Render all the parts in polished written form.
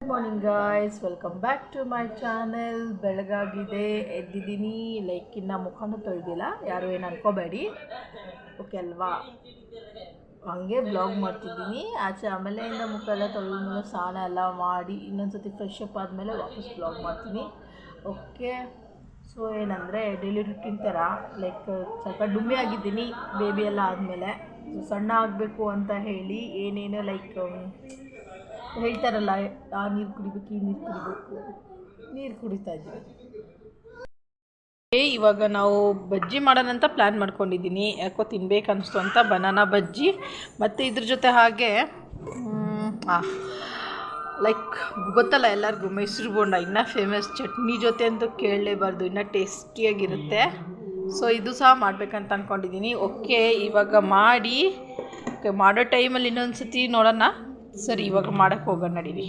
Good morning guys, welcome back to my channel. ಬೆಳಗಾಗಿದೆ, ಎದ್ದಿದ್ದೀನಿ. Like ಇನ್ನು ಮುಖನೂ ತೊಳೆದಿಲ್ಲ, ಯಾರು ಏನು ಅನ್ಕೋಬೇಡಿ, ಓಕೆ ಅಲ್ವಾ? ಹಾಗೆ ಬ್ಲಾಗ್ ಮಾಡ್ತಿದ್ದೀನಿ. ಆಚೆ ಆಮೇಲೆಯಿಂದ ಮುಖ ಎಲ್ಲ ತೊಳೆದ್ಮೇಲೆ ಸ್ನಾನ ಎಲ್ಲ ಮಾಡಿ ಇನ್ನೊಂದು ಸತಿ ಫ್ರೆಶ್ ಅಪ್ ಆದಮೇಲೆ ವಾಪಸ್ ಬ್ಲಾಗ್ ಮಾಡ್ತೀನಿ. ಓಕೆ, ಸೊ ಏನಂದರೆ ಡೈಲಿ ರುಟೀನ್ ಥರ ಲೈಕ್ ಸ್ವಲ್ಪ ಡುಮ್ಮಿ ಆಗಿದ್ದೀನಿ ಬೇಬಿ ಎಲ್ಲ ಆದಮೇಲೆ. ಸೊ ಸಣ್ಣ ಆಗಬೇಕು ಅಂತ ಹೇಳಿ ಏನೇನೋ ಲೈಕ್ ಹೇಳ್ತಾರಲ್ಲ, ಆ ನೀರು ಕುಡಿಬೇಕು, ಈ ನೀರು ಕುಡಿಬೇಕು, ನೀರು ಕುಡಿತಾ ಇದ್ದೀನಿ. ಇವಾಗ ನಾವು ಬಜ್ಜಿ ಮಾಡೋಣಂತ ಪ್ಲ್ಯಾನ್ ಮಾಡ್ಕೊಂಡಿದ್ದೀನಿ. ಯಾಕೋ ತಿನ್ಬೇಕು ಅನಿಸ್ತು ಅಂತ ಬನಾನಾ ಬಜ್ಜಿ. ಮತ್ತು ಇದ್ರ ಜೊತೆ ಹಾಗೆ ಲೈಕ್ ಗೊತ್ತಲ್ಲ ಎಲ್ಲರಿಗೂ ಮೈಸೂರು ಬೋಂಡ ಇನ್ನೂ ಫೇಮಸ್. ಚಟ್ನಿ ಜೊತೆ ಅಂತೂ ಕೇಳಲೇಬಾರ್ದು, ಇನ್ನೂ ಟೇಸ್ಟಿಯಾಗಿರುತ್ತೆ. ಸೊ ಇದು ಸಹ ಮಾಡಬೇಕಂತ ಅಂದ್ಕೊಂಡಿದ್ದೀನಿ. ಓಕೆ, ಇವಾಗ ಮಾಡಿ ಮಾಡೋ ಟೈಮಲ್ಲಿ ಇನ್ನೊಂದು ಸತಿ ನೋಡೋಣ. ಸರಿ, ಇವಾಗ ಮಾಡೋಕ್ಕೆ ಹೋಗೋಣ ನಡೀರಿ.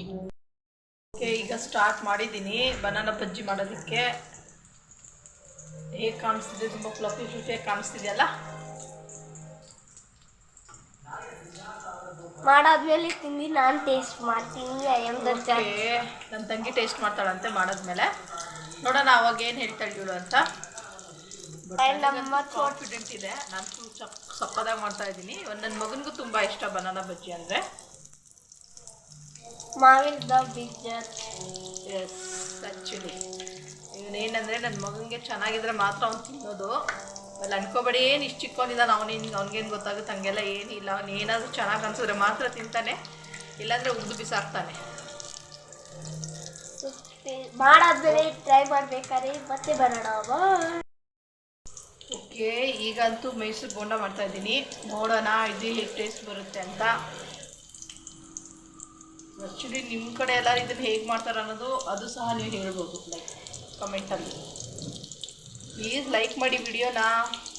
ಓಕೆ, ಈಗ ಸ್ಟಾರ್ಟ್ ಮಾಡಿದ್ದೀನಿ ಬನಾನಾ ಬಜ್ಜಿ ಮಾಡೋದಕ್ಕೆ. ಹೇಗೆ ಕಾಣಿಸ್ತಿದೆ? ತುಂಬ ಫ್ಲಫಿಯಾಗಿ ಕಾಣಿಸ್ತಿದೆಯಲ್ಲ. ಮಾಡಾದ್ಮೇಲೆ ತಿಂದು ನಾನು ಟೇಸ್ಟ್ ಮಾಡ್ತೀನಿ. ನನ್ನ ತಂಗಿ ಟೇಸ್ಟ್ ಮಾಡ್ತಾಳಂತೆ ಮಾಡಾದ್ಮೇಲೆ. ನೋಡೋಣ ಅವಾಗ ಏನು ಹೇಳ್ತಾಳೆ ಇವಳು ಅಂತ. ಕಾನ್ಫಿಡೆಂಟ್ ಇದೆ, ನಾನು ಸಪ್ಪದಾಗಿ ಮಾಡ್ತಾ ಇದ್ದೀನಿ. ನನ್ನ ಮಗನಿಗೂ ತುಂಬ ಇಷ್ಟ ಬನಾನಾ ಬಜ್ಜಿ ಅಂದರೆ. ಮಾವಿನದ ಬೀಜ. ಎಸ್, ಆ್ಯಕ್ಚುಲಿ ಇವನೇನಂದರೆ ನನ್ನ ಮಗನಿಗೆ ಚೆನ್ನಾಗಿದ್ರೆ ಮಾತ್ರ ಅವ್ನು ತಿನ್ನೋದು. ಅಲ್ಲಿ ಅನ್ಕೋಬೇಡಿ, ಏನು ಇಷ್ಟು ಚಿಕ್ಕೊಂಡಿದ್ದಾನೆ ಅವ್ನಿಗೇನು ಗೊತ್ತಾಗುತ್ತೆ, ಹಂಗೆಲ್ಲ ಏನಿಲ್ಲ. ಅವ್ನು ಏನಾದರೂ ಚೆನ್ನಾಗಿ ಅನ್ಸಿದ್ರೆ ಮಾತ್ರ ತಿಂತಾನೆ, ಇಲ್ಲಾಂದರೆ ಉದ್ದು ಬಿಸಾಕ್ತಾನೆ. ಮಾಡಾದ್ಮೇಲೆ ಟ್ರೈ ಮಾಡ್ಬೇಕಾದ್ರೆ ಮತ್ತೆ ಬರೋಣ. ಓಕೆ, ಈಗಂತೂ ಮೈಸೂರು ಬೋಂಡ ಮಾಡ್ತಾಯಿದ್ದೀನಿ. ನೋಡೋಣ ಇದು ಹೇಗೆ ಟೇಸ್ಟ್ ಬರುತ್ತೆ ಅಂತ. ಆ್ಯಕ್ಚುಲಿ ನಿಮ್ಮ ಕಡೆ ಎಲ್ಲರೂ ಇದನ್ನು ಹೇಗೆ ಮಾಡ್ತಾರೆ ಅನ್ನೋದು ಅದು ಸಹ ನೀವು ಹೇಳ್ಬೋದು ಲೈಕ್ ಕಮೆಂಟಲ್ಲಿ. ಪ್ಲೀಸ್ ಲೈಕ್ ಮಾಡಿ ವಿಡಿಯೋನ.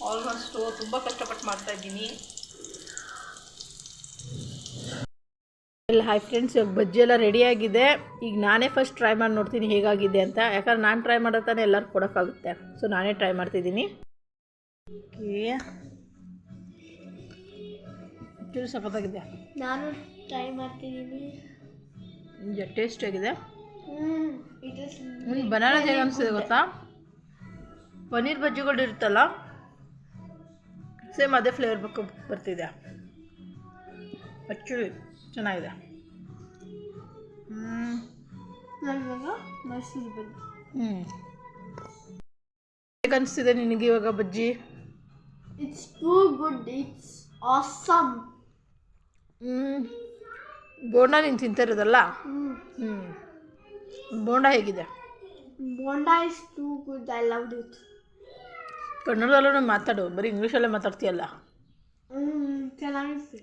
ಆಲ್ಮೋಸ್ಟು ತುಂಬ ಕಷ್ಟಪಟ್ಟು ಮಾಡ್ತಾಯಿದ್ದೀನಿ. ಹಾಯ್ ಫ್ರೆಂಡ್ಸ್, ಇವಾಗ ಬಜ್ಜಿ ಎಲ್ಲ ರೆಡಿಯಾಗಿದೆ. ಈಗ ನಾನೇ ಫಸ್ಟ್ ಟ್ರೈ ಮಾಡಿ ನೋಡ್ತೀನಿ ಹೇಗಾಗಿದೆ ಅಂತ. ಯಾಕಂದ್ರೆ ನಾನು ಟ್ರೈ ಮಾಡೋ ತಾನೇ ಎಲ್ಲರೂ ಕೊಡೋಕ್ಕಾಗುತ್ತೆ. ಸೊ ನಾನೇ ಟ್ರೈ ಮಾಡ್ತಿದ್ದೀನಿ. ಓಕೆ, ಸಖತ್ತಾಗಿದೆ. ನಾನು ಟ್ರೈ ಮಾಡ್ತಿದ್ದೀನಿ. ಟೇಸ್ಟ್ ಆಗಿದೆ. ಬನಾನಾ ಹೇಗೆ ಅನಿಸ್ತಿದೆ ಗೊತ್ತಾ? ಪನ್ನೀರ್ ಬಜ್ಜಿಗಳು ಇರುತ್ತಲ್ಲ, ಸೇಮ್ ಅದೇ ಫ್ಲೇವರ್ ಬರ್ತಿದೆ. ಆ್ಯಕ್ಚುಲಿ ಚೆನ್ನಾಗಿದೆ. ಮೈಸೂರು ಬಜ್ಜಿ. ಹೇಗೆ ಅನಿಸ್ತಿದೆ ನಿನಗೆ ಇವಾಗ ಬಜ್ಜಿ? It's too good, it's awesome. ಬೋಂಡ ನೀನು ತಿಂತಿರೋದಲ್ಲ? ಬೋಂಡ ಹೇಗಿದೆ? Bonda is too good, I loved it. ಕನ್ನಡದಲ್ಲೂ ಮಾತಾಡು, ಬರೀ ಇಂಗ್ಲೀಷಲ್ಲೇ ಮಾತಾಡ್ತೀಯಲ್ಲ. ಚೆನ್ನಾಗಿತ್ತು.